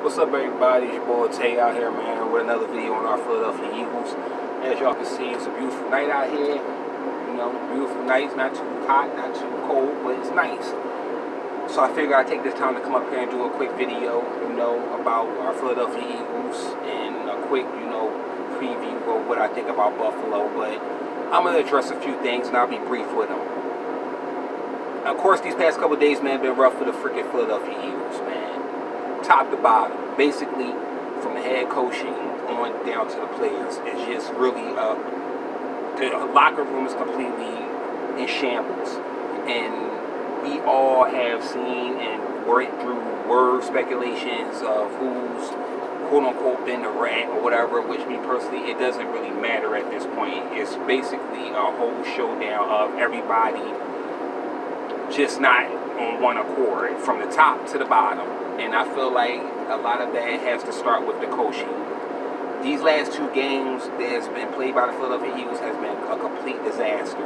What's up, everybody? It's your boy Tay out here, man, with another video on our Philadelphia Eagles. As y'all can see, it's a beautiful night out here. You know, beautiful night. It's not too hot, not too cold, but it's nice. So I figured I'd take this time to come up here and do a quick video, about our Philadelphia Eagles and a quick, preview of what I think about Buffalo. But I'm going to address a few things, and I'll be brief with them. Of course, these past couple of days, man, been rough for the freaking Philadelphia Eagles, man. Top to bottom, basically from the head coaching on down to the players. It's just really the locker room is completely in shambles, and we all have seen and worked through word speculations of who's quote unquote been the rat or whatever, which me personally, it doesn't really matter at this point. It's basically a whole showdown of everybody just not on one accord from the top to the bottom. And I feel like a lot of that has to start with the coaching. These last two games that has been played by the Philadelphia Eagles has been a complete disaster.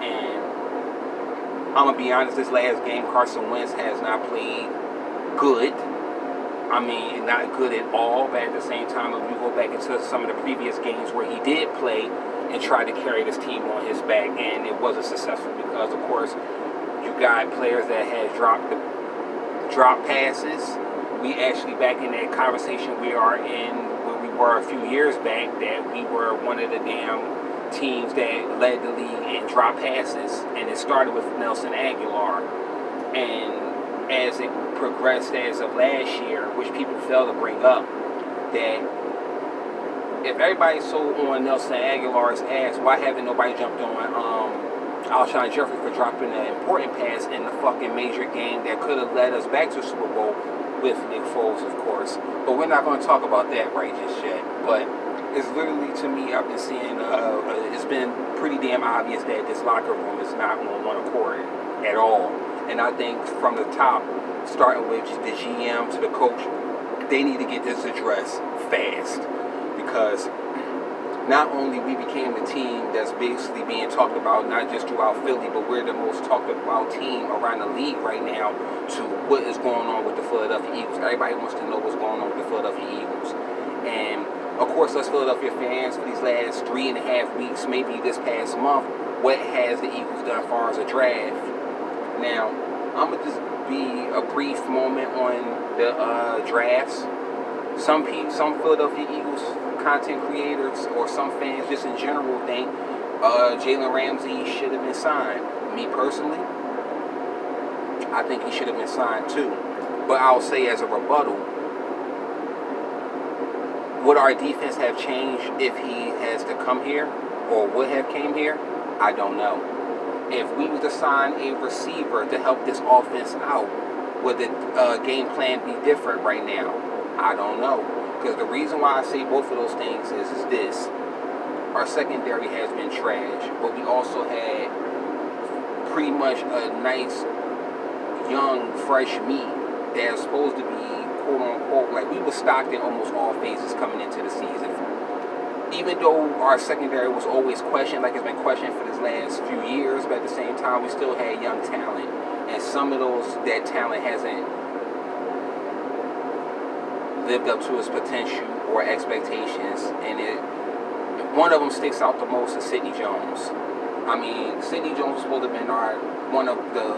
And I'm going to be honest, this last game, Carson Wentz has not played good. I mean, not good at all, but at the same time, if we go back into some of the previous games where he did play and tried to carry this team on his back, and it wasn't successful because, of course, you got players that had drop passes. We actually, back in that conversation we are in where we were a few years back, that we were one of the damn teams that led the league in drop passes, and it started with Nelson Agholor. And as it progressed as of last year, which people fail to bring up, that if everybody's so on Nelson Agholor's ass, why haven't nobody jumped on Alshon Jeffrey for dropping an important pass in the fucking major game that could have led us back to Super Bowl with Nick Foles, of course. But we're not going to talk about that right just yet. But it's literally, to me, I've been seeing, it's been pretty damn obvious that this locker room is not on one accord at all. And I think from the top, starting with the GM to the coach, they need to get this addressed fast. Because not only we became the team that's basically being talked about, not just throughout Philly, but we're the most talked about team around the league right now to what is going on with the Philadelphia Eagles. Everybody wants to know what's going on with the Philadelphia Eagles. And, of course, us Philadelphia fans, for these last 3.5 weeks, maybe this past month, what has the Eagles done as far as a draft? Now, I'm going to just be a brief moment on the drafts. Some Philadelphia Eagles content creators or some fans just in general think Jalen Ramsey should have been signed. Me personally, I think he should have been signed too. But I'll say as a rebuttal, would our defense have changed if he has to come here or would have came here? I don't know. If we was to sign a receiver to help this offense out, would the game plan be different right now? I don't know. Because the reason why I say both of those things is this. Our secondary has been trash, but we also had pretty much a nice, young, fresh meat that's supposed to be, quote-unquote, like we were stocked in almost all phases coming into the season. Even though our secondary was always questioned, like it's been questioned for this last few years, but at the same time, we still had young talent. And some of that talent hasn't lived up to its potential or expectations, and one of them sticks out the most is Sidney Jones. I mean, Sidney Jones was supposed to have been one of the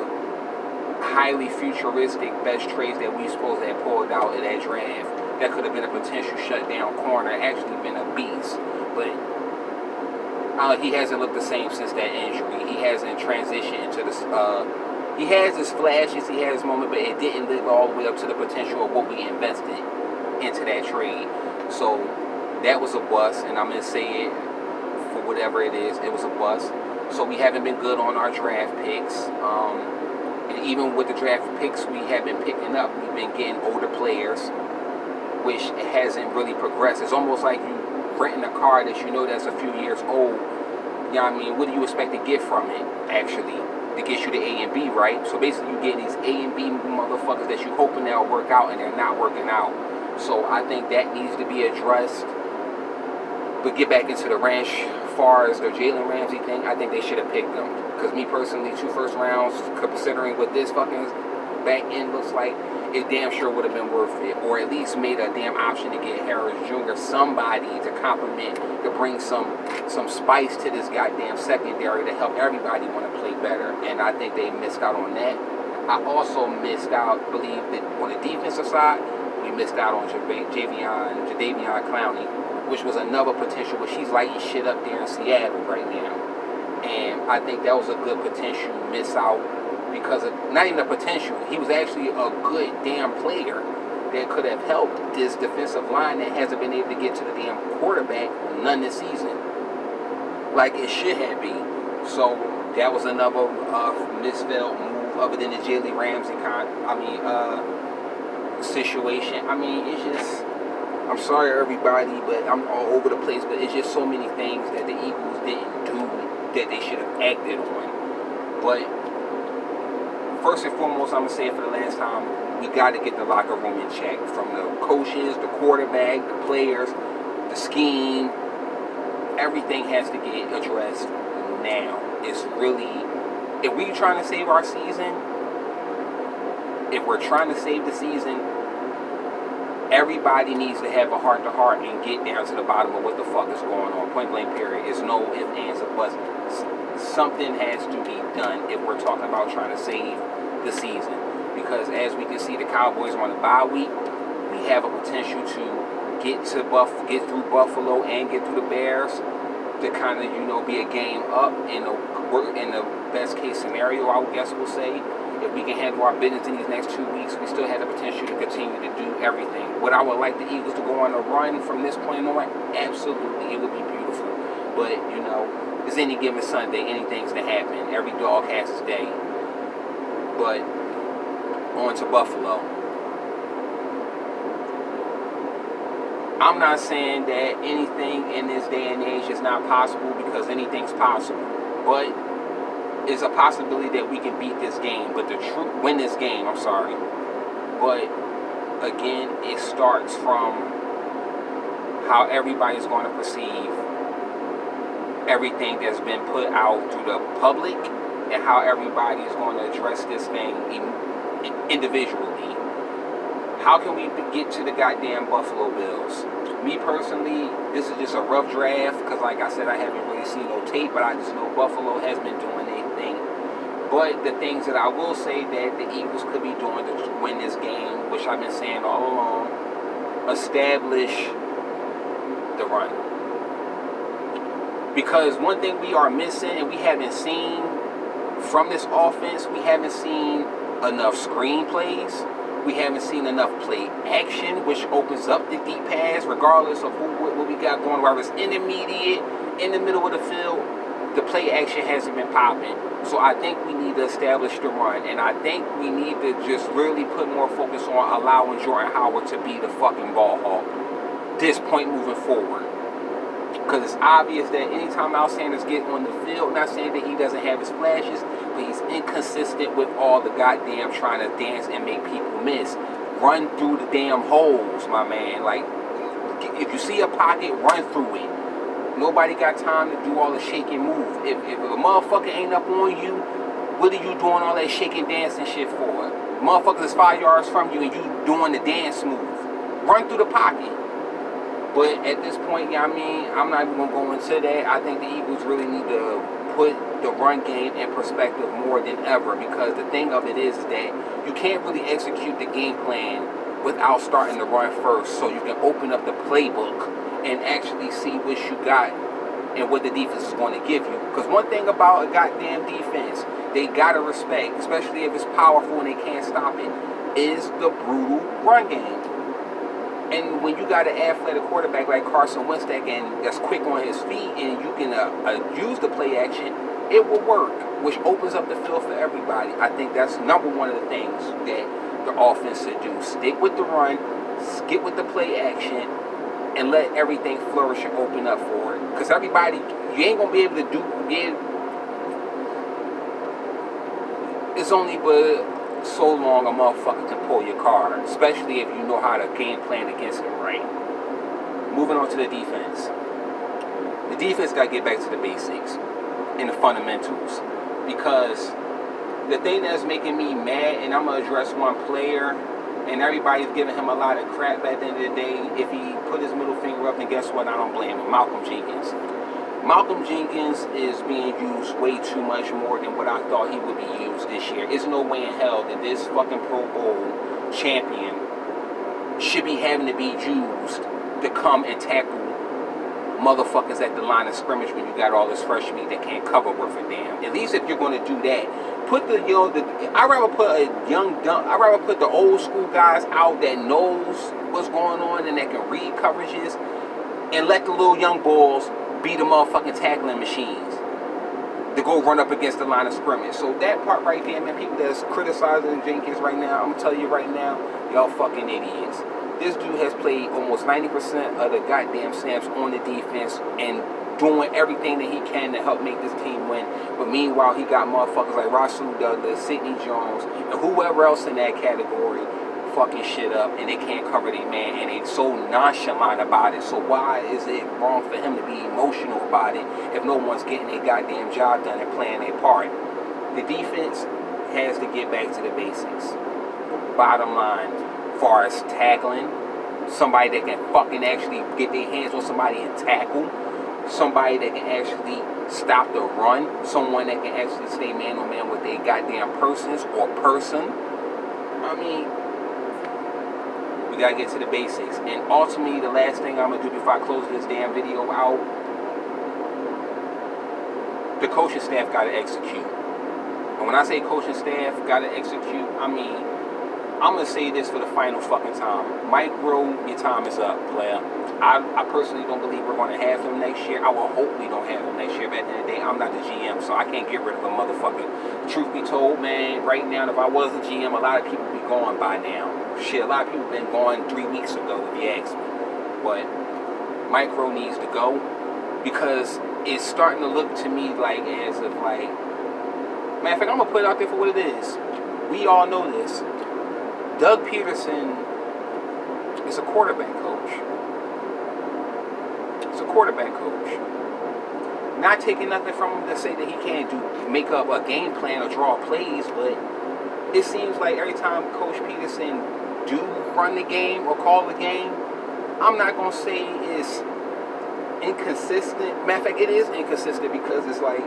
highly futuristic best trades that we supposed to have pulled out in that draft. That could have been a potential shutdown corner, actually been a beast, but he hasn't looked the same since that injury. He hasn't transitioned into this. He has his flashes, he has his moment, but it didn't live all the way up to the potential of what we invested into that trade. So that was a bust, and I'm going to say it for whatever it is, it was a bust. So we haven't been good on our draft picks. And even with the draft picks we have been picking up, we've been getting older players, which hasn't really progressed. It's almost like you renting a car that you know that's a few years old. You know what I mean? What do you expect to get from it, actually? To get you the A and B, right? So basically you get these A and B motherfuckers that you hoping they'll work out, and they're not working out. So I think that needs to be addressed. But get back into the ranch, as far as the Jalen Ramsey thing, I think they should have picked them. Because me personally, 2 first rounds, considering what this fucking back end looks like, it damn sure would have been worth it, or at least made a damn option to get Harris Jr., somebody to complement, to bring some spice to this goddamn secondary to help everybody want to play better. And I think they missed out on that. I also missed out, believe that on the defensive side, we missed out on Jadeveon Clowney, which was another potential, but she's lighting shit up there in Seattle right now. And I think that was a good potential miss out because of, not even a potential, he was actually a good damn player that could have helped this defensive line that hasn't been able to get to the damn quarterback none this season like it should have been. So that was another misfelt move other than the Jalen Ramsey situation. I mean, it's just, I'm sorry everybody, but I'm all over the place, but it's just so many things that the Eagles didn't do that they should have acted on. But first and foremost, I'm going to say it for the last time, we got to get the locker room in check. From the coaches, the quarterback, the players, the scheme, everything has to get addressed now. It's really, if we're trying to save our season, if we're trying to save the season, everybody needs to have a heart-to-heart and get down to the bottom of what the fuck is going on. Point blank period. It's no ifs, ands, or buts. Something has to be done if we're talking about trying to save the season. Because as we can see, the Cowboys are on the bye week. We have a potential to get through Buffalo and get through the Bears to kind of, be a game up in the best case scenario, I would guess we'll say. If we can handle our business in these next 2 weeks, we still have the potential to continue to do everything. Would I would like the Eagles to go on a run from this point on? Absolutely, it would be beautiful. But, it's any given Sunday, anything's to happen. Every dog has its day. But, on to Buffalo. I'm not saying that anything in this day and age is not possible, because anything's possible. But it's a possibility that we can beat this game, win this game, I'm sorry. But again, it starts from how everybody's going to perceive everything that's been put out to the public and how everybody is going to address this thing individually. How can we get to the goddamn Buffalo Bills? Me personally, this is just a rough draft because, like I said, I haven't really seen no tape, but I just know Buffalo has been doing their thing. But the things that I will say that the Eagles could be doing to win this game, which I've been saying all along, establish the run. Because one thing we are missing and we haven't seen from this offense, we haven't seen enough screenplays. We haven't seen enough play action, which opens up the deep pass, regardless of what we got going, whether it's intermediate, in the middle of the field. The play action hasn't been popping. So I think we need to establish the run. And I think we need to just really put more focus on allowing Jordan Howard to be the fucking ball hawk this point moving forward. Because it's obvious that anytime Miles Sanders gets on the field, not saying that he doesn't have his flashes, but he's inconsistent with all the goddamn trying to dance and make people miss. Run through the damn holes, my man. Like, if you see a pocket, run through it. Nobody got time to do all the shake and move. If a motherfucker ain't up on you, what are you doing all that shaking, dancing shit for? Motherfuckers is 5 yards from you and you doing the dance move. Run through the pocket. But at this point, I'm not even going to go into that. I think the Eagles really need to put the run game in perspective more than ever, because the thing of it is that you can't really execute the game plan without starting to run first, so you can open up the playbook and actually see what you got and what the defense is going to give you. Because one thing about a goddamn defense, they got to respect, especially if it's powerful and they can't stop it, is the brutal run game. And when you got an athletic quarterback like Carson Wentz that's quick on his feet and you can use the play action, it will work, which opens up the field for everybody. I think that's number one of the things that the offense should do. Stick with the run, skip with the play action, and let everything flourish and open up for it. Because everybody, you ain't going to be able to do it. It's only but so long a motherfucker can pull your card, especially if you know how to game plan against them right. Moving on to the defense. The defense got to get back to the basics and the fundamentals, because the thing that's making me mad, and I'm going to address one player And everybody's giving him a lot of crap. At the end of the day, if he put his middle finger up, then guess what? I don't blame him. Malcolm Jenkins. Malcolm Jenkins is being used way too much more than what I thought he would be used this year. There's no way in hell that this fucking Pro Bowl champion should be having to be used to come and tackle motherfuckers at the line of scrimmage when you got all this fresh meat that can't cover worth a damn. At least if you're going to do that, put I'd rather put the old school guys out that knows what's going on and that can read coverages, and let the little young balls be the motherfucking tackling machines to go run up against the line of scrimmage. So that part right there, man, people that's criticizing Jenkins right now, I'm gonna tell you right now, y'all fucking idiots. This dude has played almost 90% of the goddamn snaps on the defense and doing everything that he can to help make this team win. But meanwhile, he got motherfuckers like Rasul Douglas, Sidney Jones, and whoever else in that category fucking shit up, and they can't cover their man, and they so nonchalant about it. So why is it wrong for him to be emotional about it if no one's getting their goddamn job done and playing their part? The defense has to get back to the basics. Bottom line, far as tackling, somebody that can fucking actually get their hands on somebody and tackle, somebody that can actually stop the run, someone that can actually stay man on man with their goddamn persons or person. I mean, we gotta get to the basics. And ultimately, the last thing I'm gonna do before I close this damn video out, the coaching staff gotta execute. And when I say coaching staff gotta execute, I mean, I'm going to say this for the final fucking time. Mike Rowe, your time is up, player. I personally don't believe we're going to have him next year. I will hope we don't have him next year. But at the end of the day, I'm not the GM, so I can't get rid of a motherfucker. Truth be told, man, right now, if I was the GM, a lot of people would be gone by now. Shit, a lot of people have been gone 3 weeks ago, if you ask me. But Mike Rowe needs to go because it's starting to look to me like as if, like, matter of fact, I'm going to put it out there for what it is. We all know this. Doug Peterson is a quarterback coach. It's a quarterback coach. Not taking nothing from him to say that he can't make up a game plan or draw plays, but it seems like every time Coach Peterson do run the game or call the game, I'm not going to say it's inconsistent. Matter of fact, it is inconsistent because it's like,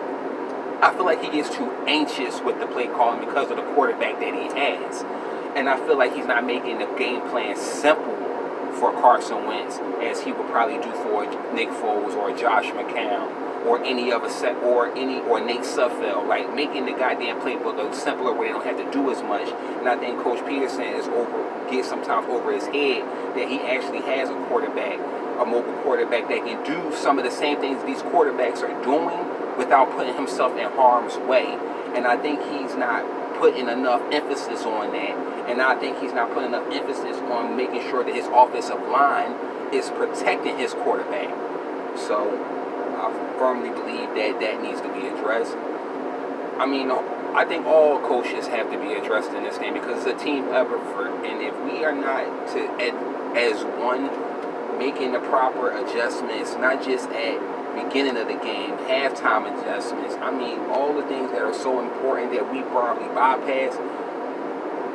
I feel like he gets too anxious with the play calling because of the quarterback that he has. And I feel like he's not making the game plan simple for Carson Wentz as he would probably do for Nick Foles or Josh McCown or any other set or Nate Sudfeld. Like making the goddamn playbook a simpler where they don't have to do as much. And I think Coach Peterson gets sometimes over his head that he actually has a quarterback, a mobile quarterback that can do some of the same things these quarterbacks are doing without putting himself in harm's way. And I think he's not putting enough emphasis on that. And I think he's not putting enough emphasis on making sure that his offensive line is protecting his quarterback. So I firmly believe that that needs to be addressed. I mean, I think all coaches have to be addressed in this thing because it's a team effort. And if we are not as one making the proper adjustments, not just at beginning of the game, halftime adjustments, I mean, all the things that are so important that we probably bypass.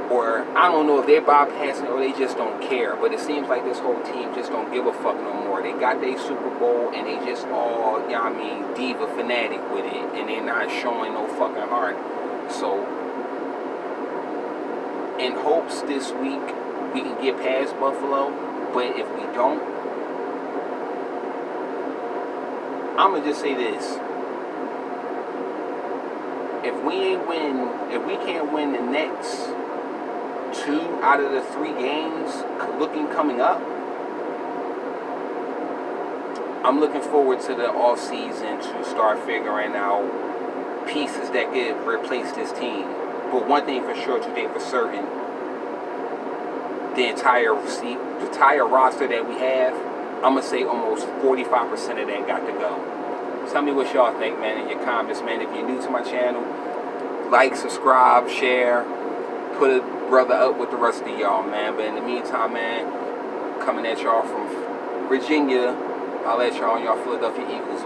Or I don't know if they're bypassing or they just don't care. But it seems like this whole team just don't give a fuck no more. They got their Super Bowl and they just all, you know what I mean, diva fanatic with it. And they're not showing no fucking heart. So, in hopes this week we can get past Buffalo. But if we don't, I'm going to just say this. If we can't win the next 2 out of the 3 games coming up, I'm looking forward to the off season to start figuring out pieces that could replace this team. But one thing for sure, today for certain, the entire roster that we have, I'm gonna say almost 45% of that got to go. Tell me what y'all think, man, in your comments, man. If you're new to my channel, like, subscribe, share, put a brother up with the rest of y'all, man. But in the meantime, man, coming at y'all from Virginia, I'll let y'all on y'all Philadelphia Eagles.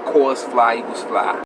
Course fly, Eagles fly.